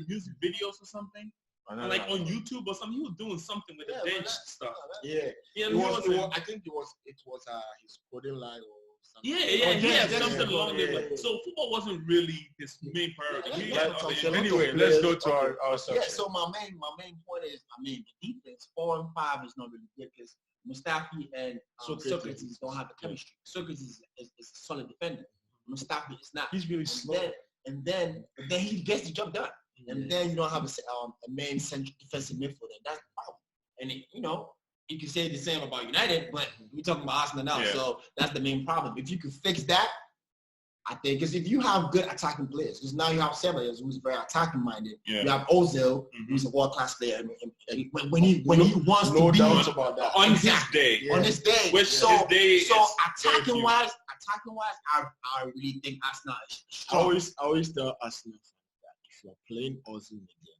music videos or something. And like on YouTube or something, he was doing something with the bench stuff. Yeah. Yeah, I think it was his coding line or something. Yeah, something along those lines. So football wasn't really his main priority. Anyway, let's go to our subject. Yeah, so my main point is, the defense 4 and 5 is not really good because Mustafi and Socrates don't have the chemistry. Socrates is a solid defender. Mustafi is not. He's really slow. And then he gets the job done. And then you don't have a main central defensive midfielder. That's the problem. And you can say the same about United, but we're talking about Arsenal now. Yeah. So that's the main problem. If you can fix that, I think, because if you have good attacking players, because now you have Ceballos, who's very attacking minded. Yeah. You have Ozil, who's a world class player. And when he wants to be about that. On his day. Yeah. On his day. So attacking wise, I really think Arsenal is strong. I always tell Arsenal that if you're playing Ozil again,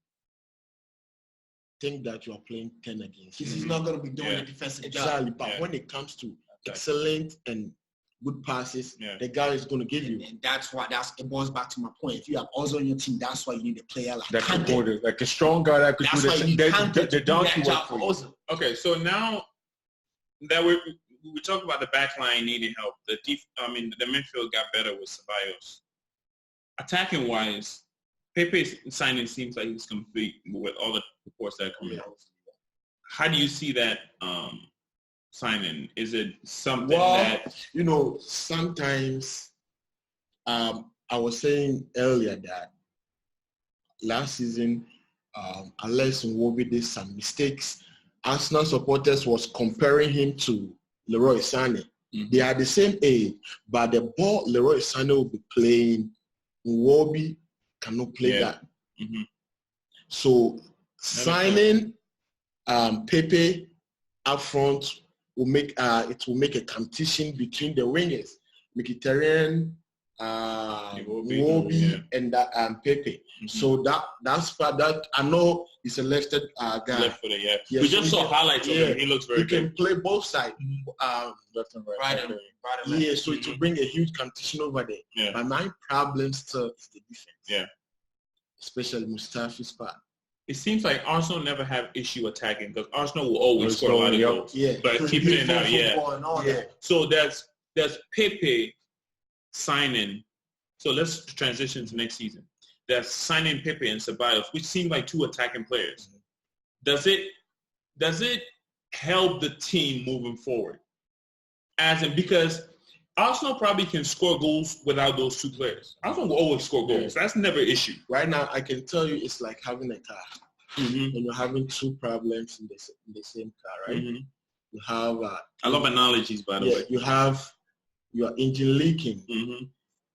think that you are playing 10 against. He's not going to be doing the defensive job. Exactly, but when it comes to excellent and good passes, the guy is going to give you. And that's why it boils back to my point. If you have Ozil on your team, that's why you need a player like that Kante. Can like a strong guy that could do the donkey work for you. Okay, so now that we talk about the back line needing help, the midfield got better with Ceballos. Attacking wise, Pepe's signing seems like he's complete with all the reports that are coming out. How do you see that signing? Is it something that sometimes I was saying earlier that last season, unless Nwobi did some mistakes, Arsenal supporters was comparing him to Leroy Sané. Mm-hmm. They are the same age, but the ball Leroy Sané will be playing, Nwobi cannot play that. Mm-hmm. So signing Pepe up front will make a competition between the wingers, Mkhitaryan, Nwobi, and Pepe. Mm-hmm. So that's part that I know he's a left-footed guy. Left-footed, yeah. We just saw highlights of him. He looks very good. He can play both sides, left and right. Right and left. Yeah, so it will bring a huge competition over there. Yeah. But my problem still is the defense. Yeah. Especially Mustafi's part. It seems like Arsenal never have issue attacking because Arsenal will always score a lot of goals. Yeah. But keeping it out, So there's Pepe signing. So let's transition to next season. That's signing Pepe and Ceballos, which seem like two attacking players. Does it help the team moving forward? Because Arsenal probably can score goals without those two players. Arsenal will always score goals. That's never an issue. Right now, I can tell you it's like having a car. Mm-hmm. And you're having two problems in the same car, right? Mm-hmm. You have... I love analogies, by the way. You have your engine leaking,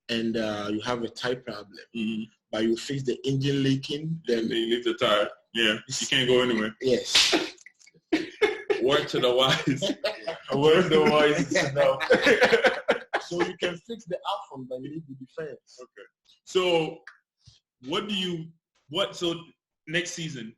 and you have a tire problem. Mm-hmm. But you fix the engine leaking, then you leave the tire. Yeah, you can't go anywhere. Yes. Word to the wise. Word to the wise is enough. So you can fix the outcome, but you need the defense. Okay. So so next season,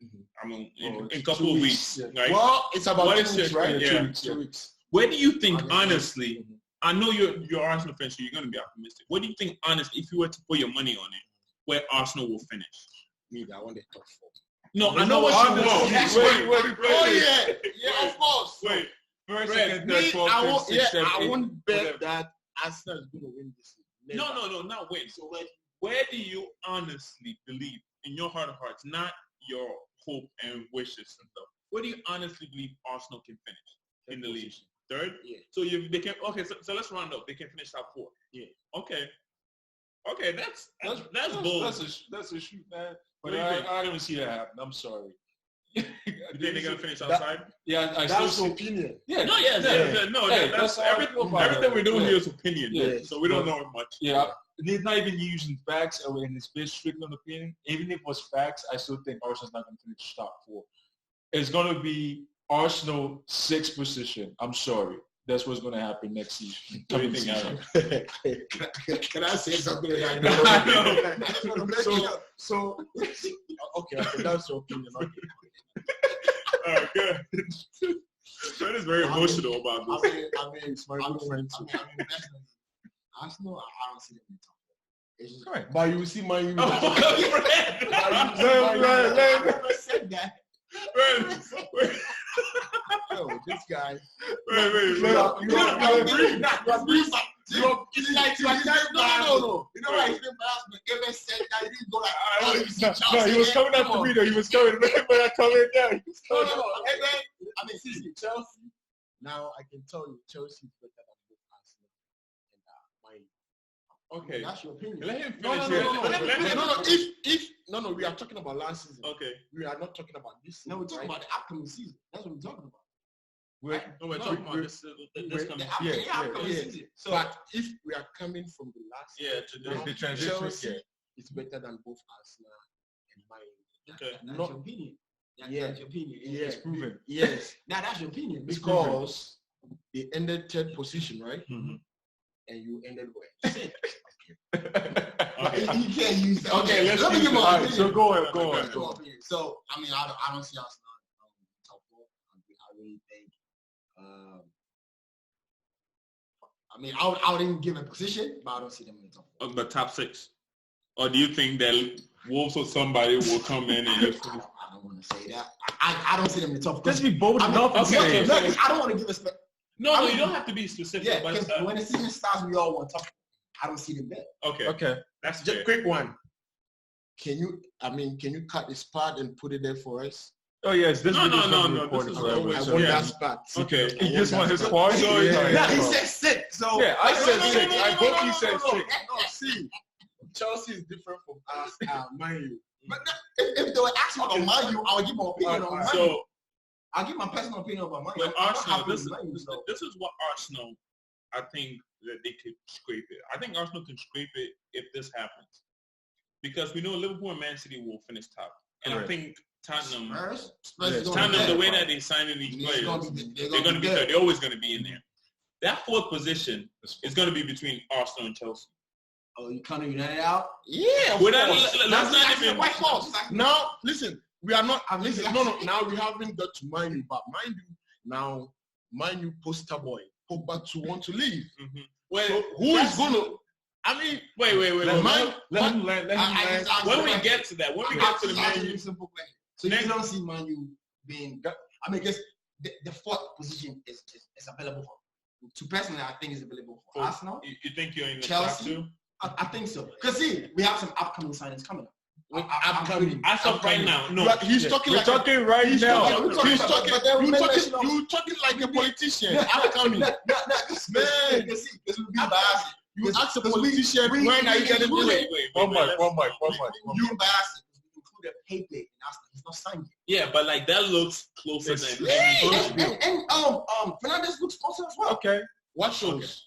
in a couple of weeks, right? Well, it's about 2 weeks, right? Yeah. 2 weeks. Where do you think, honestly, I know you're Arsenal fan, so you're going to be optimistic. What do you think, honestly, if you were to put your money on it, where Arsenal will finish? I want the top 4. No, I know what you want. Wait. Yeah, of course. Wait. First, second, third, fourth, fifth, sixth, seventh, I won't bet that Arsenal is going to win this season. No, not win. So where do you honestly believe, in your heart of hearts, not your hope and wishes and stuff, where do you honestly believe Arsenal can finish in the league? Third? Yeah. So they can. Okay, so let's round up. They can finish top 4. Yeah. Okay. Okay, that's bold. That's a shoot, man. What But do you think? I don't see that happen. I'm sorry. You think they're gonna finish outside? Yeah, That's opinion. Yeah. No, yes, no. Hey, That's that's everything we're doing Yeah. here is opinion. Yeah. So we don't know much. Yeah, he's not even using facts, and it's based strictly on opinion. Even if it was facts, I still think Arsenal's not going to finish top 4. It's going to be Arsenal 6th position. I'm sorry. That's what's going to happen next season. What do you think, Adam? Can I say something? Like so, okay, that's your opinion. Okay. All right, good. Fred is very emotional about this. I mean, it's my good friend too. Arsenal, I don't see them in the top 4. It's just, Correct. but you see my. I never said that. Yo, this guy. Wait. It's like no. You know why he's been embarrassed? Ever said that he didn't go like, No, he was coming after me though. He was coming. When I come in there, he was coming. I mean, seriously, Chelsea. Now I can tell you, Chelsea is better than both Arsenal and mine. Okay. that's your opinion. Let him No, finish. no. We are talking about last season. Okay. We are not talking about this season. No, we're talking about the upcoming season. That's what we're talking about. We're talking about this coming. The upcoming season. So, But if we are coming from the last Yeah, The transition. Chelsea Yeah. is better than both Arsenal and mine. Okay. that's Not- your opinion. Yeah. That's your opinion. Yeah. It's proven. Yes, Now that's your opinion. because they ended 3rd position, right? Mm-hmm. And you ended where? Okay. You can't use that. Okay, let's let me use give it. my All right, opinion. so go on. That's my opinion. So I mean, I don't see Arsenal top 4. I really think. I mean, I wouldn't give a position, but I don't see them in the top 4. But top 6. Or do you think that Wolves or somebody will come in and just finish? I don't want to say that. I don't see them in the top 4. Just be bold enough and okay, say it. I don't want to give a No, you don't have to be specific. yeah, but, because when the season starts, we all want top 4. I don't see them there. okay. Okay. That's Just fair. quick one. Can you cut this part and put it there for us? Oh yes, this No, video no, is no, recorded this is forever. always- I So, want yeah. that spot. Okay. He just want his spot. part. So Yeah, he said 6. So Yeah, I said 6. I both you said 6. No, see, Chelsea is different from us. Man U. But if they were asking about Man U, I would give my opinion on Man U. So I'll give my personal opinion about Man U. with I'm not Arsenal, happy this with Man U, so. is what Arsenal, I think that they could scrape it. I think Arsenal can scrape it if this happens. Because we know Liverpool and Man City will finish top. And I think Tottenham, Spurs Yeah, is gonna Tottenham, be the there. way that they sign in these They're players, gonna be they're going to be there. there. They're always going to be in there. That 4th position is going to be between Arsenal and Chelsea. Oh, you kind of United out? Yeah, of Without- course. let's not even. Of course. Now, listen, we are not. Listen, no. Now we haven't got to mind you, but mind you, now, mind you, poster boy, Pogba to want to leave. Mhm. Wait, So who is going to? I mean, wait. Let him land. When we get to that, when we get to the Man U, simple question. So you don't see Man U being? I mean, I guess the 4th position is available for. To personally, I think it's available for Arsenal. You think you're in the Chelsea? top 2? I think so. Because see, we have some upcoming signings coming up. upcoming. As of right now, no. But he's talking We're like talking right he's now. talking. He's talking. But then we You mentioned- talking like a politician. Upcoming. Man, Because we'll be biased. you ask a Because politician we- when are you getting we- paid? One mic. You biased. We included Pepe in Arsenal. He's not signed yet. Yeah, but like that looks closer It's- than. And Fernandes looks closer as well. Okay. What shows?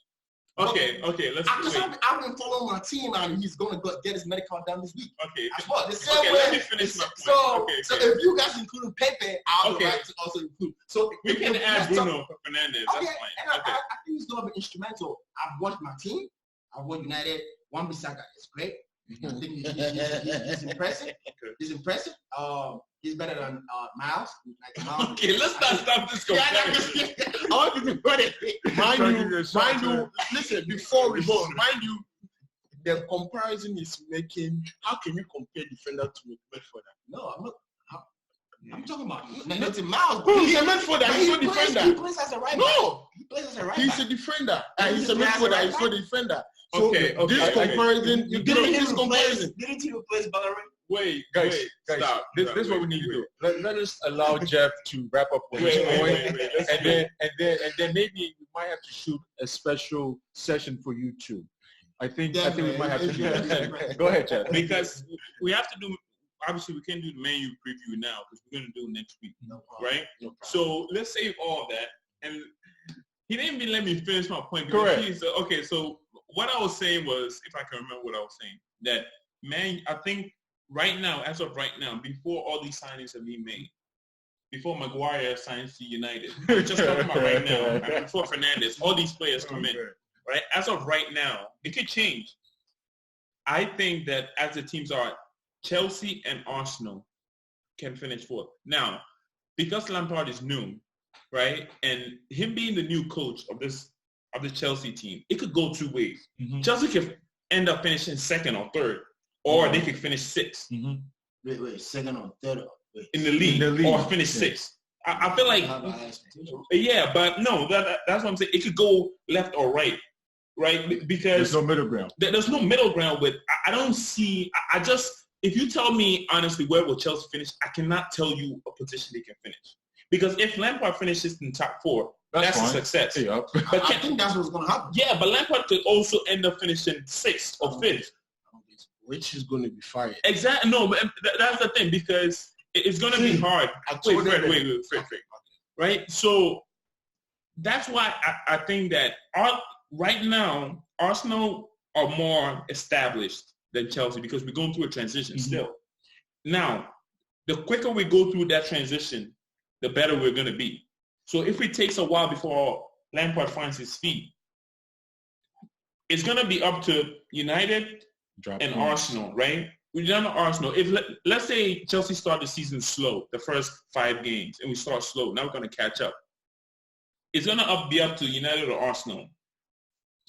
Okay, let's Because wait. I've been following my team and he's going to get his medical done this week. Okay, As well. The same okay, way. let me finish my point. So Okay. if you guys include Pepe, I'll Okay. right to also include. So We can if add you guys Bruno Fernandes. talk- That's Okay, fine. and I Okay. think he's going to be instrumental. I've watched my team. I've watched United. Wan-Bissaka is great. I think he's impressive. Okay. He's impressive. He's better than Miles. Like Miles. Okay, let's not stop this comparison. I want you to put it. Mind you, listen, before we go, mind you, the comparison is making, how can you compare defender to midfielder? No, I'm not. I'm talking about Nathan Miles. He's a midfielder, he's not a He defender. plays as a right back. No, He plays as a right he's back. a defender. He's a He plays as a midfielder, right he's not a defender. So Okay, this I- comparison, you Didn't give he this comparison. replace Bellerin? Wait, guys, stop. This is what we need to do. Let us allow Jeff to wrap up what he's Wait. and then maybe we might have to shoot a special session for you too. I think we might have to do that. Go ahead, Jeff. Because we have to do. Obviously, we can't do the menu preview now because we're going to do it next week, right? No, so let's save all of that. And he didn't even let me finish my point. Correct. Okay, so what I was saying was, if I can remember what I was saying, that, man, I think right now, as of right now, before all these signings have been made, before Maguire signs to United, just talking about right now, before Fernandes, all these players come in, right? As of right now, it could change. I think that as the teams are, Chelsea and Arsenal can finish fourth. Now, because Lampard is new, right, and him being the new coach of the Chelsea team, it could go two ways. Mm-hmm. Chelsea could end up finishing second or third, or they could finish sixth. Mm-hmm. Wait, second or third? In the league, or finish sixth. I feel like, yeah, but no, that's what I'm saying. It could go left or right, because there's no middle ground. There's no middle ground with. I don't see. I just. If you tell me, honestly, where will Chelsea finish, I cannot tell you a position they can finish. Because if Lampard finishes in top four, that's a success. Yeah. But I think that's what's going to happen. Yeah, but Lampard could also end up finishing sixth or fifth. Which is going to be fired. Exactly. No, but that's the thing, because it's going to be hard. Wait. Right? So that's why I think that right now, Arsenal are more established than Chelsea because we're going through a transition still. Now, the quicker we go through that transition, the better we're going to be. So if it takes a while before Lampard finds his feet, it's going to be up to United and Arsenal, right? We're down to Arsenal. If let's say Chelsea start the season slow, the first 5 games, and we start slow, now we're going to catch up. It's going to be up to United or Arsenal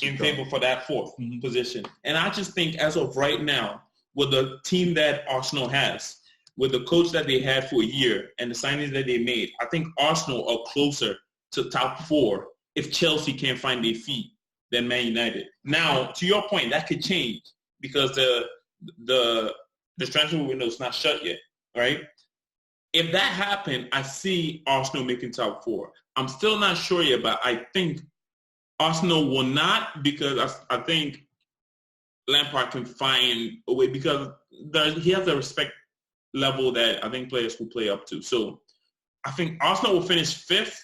in favor for that fourth position. And I just think as of right now, with the team that Arsenal has, with the coach that they had for a year and the signings that they made, I think Arsenal are closer to top 4 if Chelsea can't find their feet than Man United. Now, to your point, that could change because the transfer window is not shut yet, right? If that happened, I see Arsenal making top 4. I'm still not sure yet, but I think Arsenal will not because I think Lampard can find a way because he has a respect level that I think players will play up to. So I think Arsenal will finish 5th,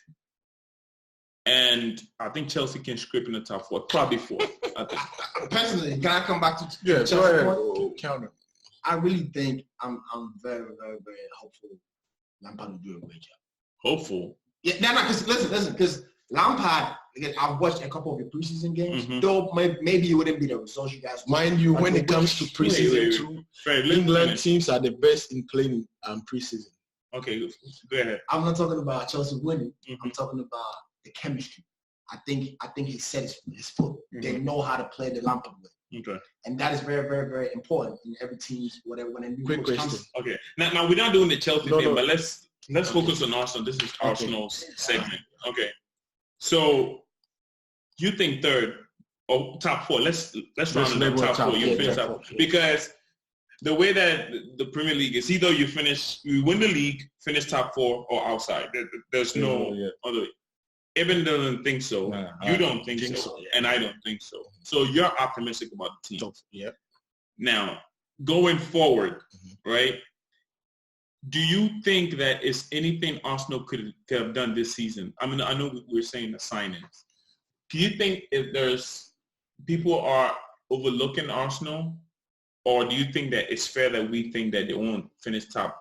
and I think Chelsea can scrape in the top 4, probably 4th. I think. Personally, can I come back to Chelsea? Counter. I really think I'm very, very, very hopeful Lampard will do a great job. Hopeful? Yeah, because listen, because Lampard, again, I've watched a couple of the preseason games. Though maybe it wouldn't be the results you guys want. Mind you, when it comes to preseason too, England teams are the best in playing preseason. Okay, go ahead. I'm not talking about Chelsea winning. I'm talking about the chemistry. I think he set his foot. They know how to play the Lampard way. Okay. And that is very, very, very important in every team, whatever. When a new coach comes. Okay. Now we're not doing the Chelsea thing, but let's focus on Arsenal. This is Arsenal's segment. Okay. So you think 3rd or top 4? Let's round it up top 4. You finish top 4 because the way that the Premier League is, either you win the league, finish top 4, or outside. There's no other. Eben doesn't think so. You don't think so, and I don't think so. So you're optimistic about the team. Yeah. Now, going forward, right? Do you think that is anything Arsenal could have done this season? I mean, I know we're saying the signings. Do you think if there's people are overlooking Arsenal, or do you think that it's fair that we think that they won't finish top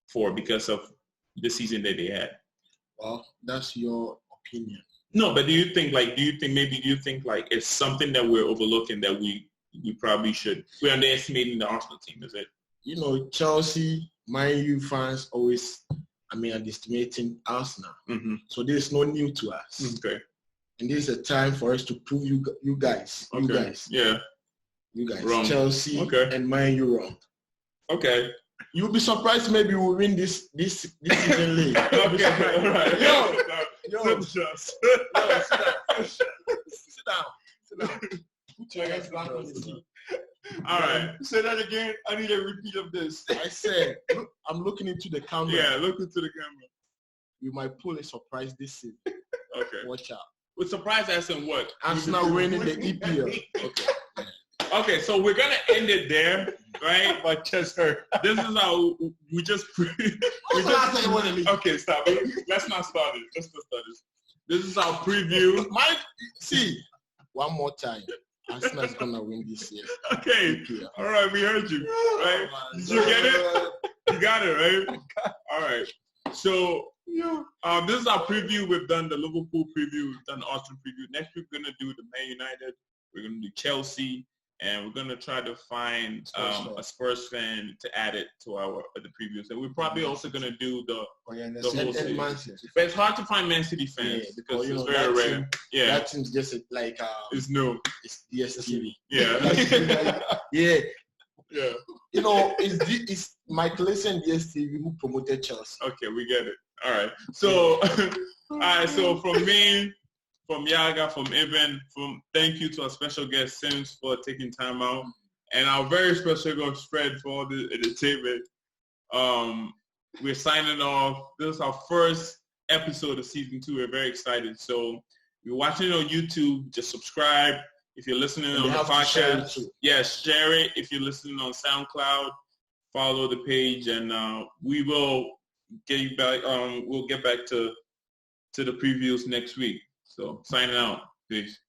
4 because of the season that they had? Well, that's your opinion. No, but do you think it's something that we're overlooking that we probably should? We're underestimating the Arsenal team, is it? You know, Chelsea, Man U fans always, underestimating Arsenal. So this is not new to us. Okay. And this is a time for us to prove you guys. Yeah. You guys. Wrong. Chelsea and Man U wrong. Okay. You'll be surprised maybe we'll win this season league. Okay, all right. Yo, sit down. Put your hands back on the seat. All right. Say that again. I need a repeat of this. I said, look, I'm looking into the camera. Yeah, look into the camera. We might pull a surprise this season. Okay. Watch out. With surprise as in what? Arsenal winning the EPL. Okay. Okay, so we're gonna end it there, right? My chest hurt. This is how we just. Okay, stop. Let's not start it. Let's not start this. This is our preview. Mike, see, one more time. Arsenal's gonna win this year. Okay. EPL. All right, we heard you. Right? Did you get it? You got it, right? All right. So this is our preview. We've done the Liverpool preview. We've done the Arsenal preview. Next week we're gonna do the Man United. We're gonna do Chelsea. And we're going to try to find a Spurs fan to add it to the previews. And we're probably also going to do the whole series. But it's hard to find Man City fans because it's very rare. That team's just like it's new. It's DSTV. Yeah. Yeah. Yeah. You know, it's Michael and DSTV who promoted Chelsea. Okay, we get it. All right. So, all right. So from me, from Yaga, from Ibn, thank you to our special guest Sims for taking time out, and our very special guest Fred for all the entertainment. We're signing off. This is our first episode of season 2. We're very excited. So if you're watching on YouTube, just subscribe. If you're listening on the podcast, share it. If you're listening on SoundCloud, follow the page, and we will get you back. We'll get back to the previews next week. So signing out. Peace.